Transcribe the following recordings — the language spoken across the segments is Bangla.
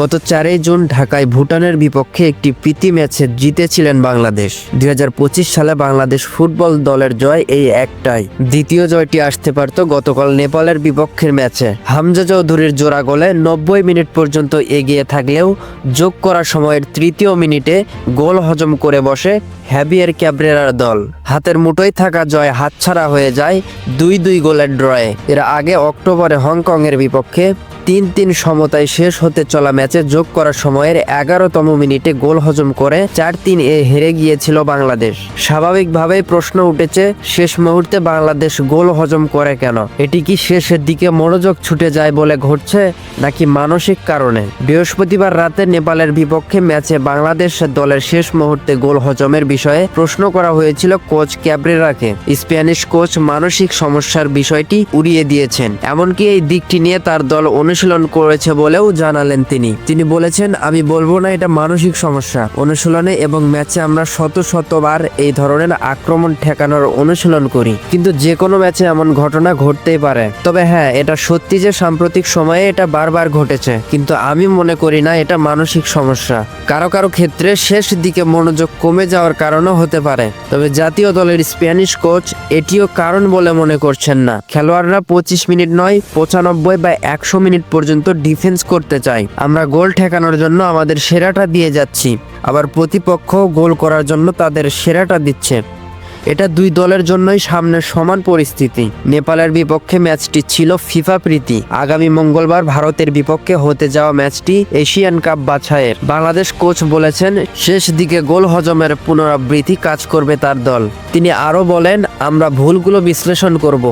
গত 4 জুন ঢাকায় ভুটানের বিপক্ষে একটি প্রীতি ম্যাচে জিতেছিলেন বাংলাদেশ। 2025 সালে বাংলাদেশ ফুটবল দলের জয় এই একটাই। দ্বিতীয় জয়টি আসতে পারত গতকাল নেপালের বিপক্ষের ম্যাচে। হামজা চৌধুরীর জোড়া গোলে 90 মিনিট পর্যন্ত এগিয়ে থাকলেও যোগ করা সময়ের তৃতীয় মিনিটে গোল হজম করে বসে হ্যাভিয়ের ক্যাব্রেরার দল। হাতের মুঠোয় থাকা জয় হাতছাড়া হয়ে যায় 2-2 গোলের ড্রয়ে। এর আগে অক্টোবরে হংকংয়ের বিপক্ষে 3-3 সমতায় শেষ হতে চলা ম্যাচে যোগ করা সময়ের 11তম মিনিটে গোল হজম করে 4-3 হেরে গিয়েছিল বাংলাদেশ। স্বাভাবিকভাবেই প্রশ্ন উঠেছে, শেষ মুহূর্তে বাংলাদেশ গোল হজম করে কেন? এটি কি শেষের দিকে মনোযোগ ছুটে যায় বলে ঘটছে, নাকি মানসিক কারণে? বৃহস্পতিবার রাতে নেপালের বিপক্ষে ম্যাচে বাংলাদেশ দলের শেষ মুহূর্তে গোল হজমের বিষয়ে প্রশ্ন করা হয়েছিল কোচ ক্যাব্রেরাকে। স্প্যানিশ কোচ মানসিক সমস্যার বিষয়টি উড়িয়ে দিয়েছেন। এমনকি এই দিকটি নিয়ে তার দল অনুশীলন করেছে বলেও জানালেন তিনি বলেছেন, আমি বলবো না এটা মানসিক সমস্যা। অনুশীলনে এবং ম্যাচে আমরা শতবার এই ধরনের আক্রমণ ঠেকানোর অনুশীলন করি, কিন্তু যে কোনো ম্যাচে এমন ঘটনা ঘটতেই পারে। তবে হ্যাঁ, এটা সত্যি যে সাম্প্রতিক সময়ে এটা বারবার ঘটেছে, কিন্তু আমি মনে করি না এটা মানসিক সমস্যা। কারো ক্ষেত্রে শেষ দিকে মনোযোগ কমে যাওয়ার কারণও হতে পারে। তবে জাতীয় দলের স্প্যানিশ কোচ এটিও কারণ বলে মনে করছেন না। খেলোয়াড়রা 25 মিনিট নয়, 95 বা 100 মিনিট পর্যন্ত ডিফেন্স করতে চাই। আমরা গোল ঠেকানোর জন্য আমাদের সেরাটা দিয়ে যাচ্ছি, আবার প্রতিপক্ষ গোল করার জন্য তাদের সেরাটা দিচ্ছে। এটা দুই দলের জন্যই সামনে সমান পরিস্থিতি। নেপালের বিপক্ষে ম্যাচটি ছিল ফিফা প্রীতি। আগামী মঙ্গলবার ভারতের বিপক্ষে হতে যাওয়া ম্যাচটি এশিয়ান কাপ বাছাইয়ের। বাংলাদেশ কোচ বলেছেন, শেষ দিকে গোল হজমের পুনরাবৃত্তি কাজ করবে তার দল। তিনি আরও বলেন, আমরা ভুলগুলো বিশ্লেষণ করব,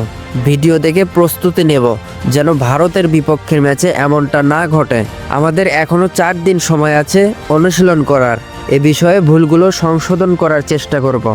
ভিডিও দেখে প্রস্তুতি নেব, যেন ভারতের বিপক্ষের ম্যাচে এমনটা না ঘটে। আমাদের এখনো 4 দিন সময় আছে অনুশীলন করার। এ বিষয়ে ভুলগুলো সংশোধন করার চেষ্টা করব।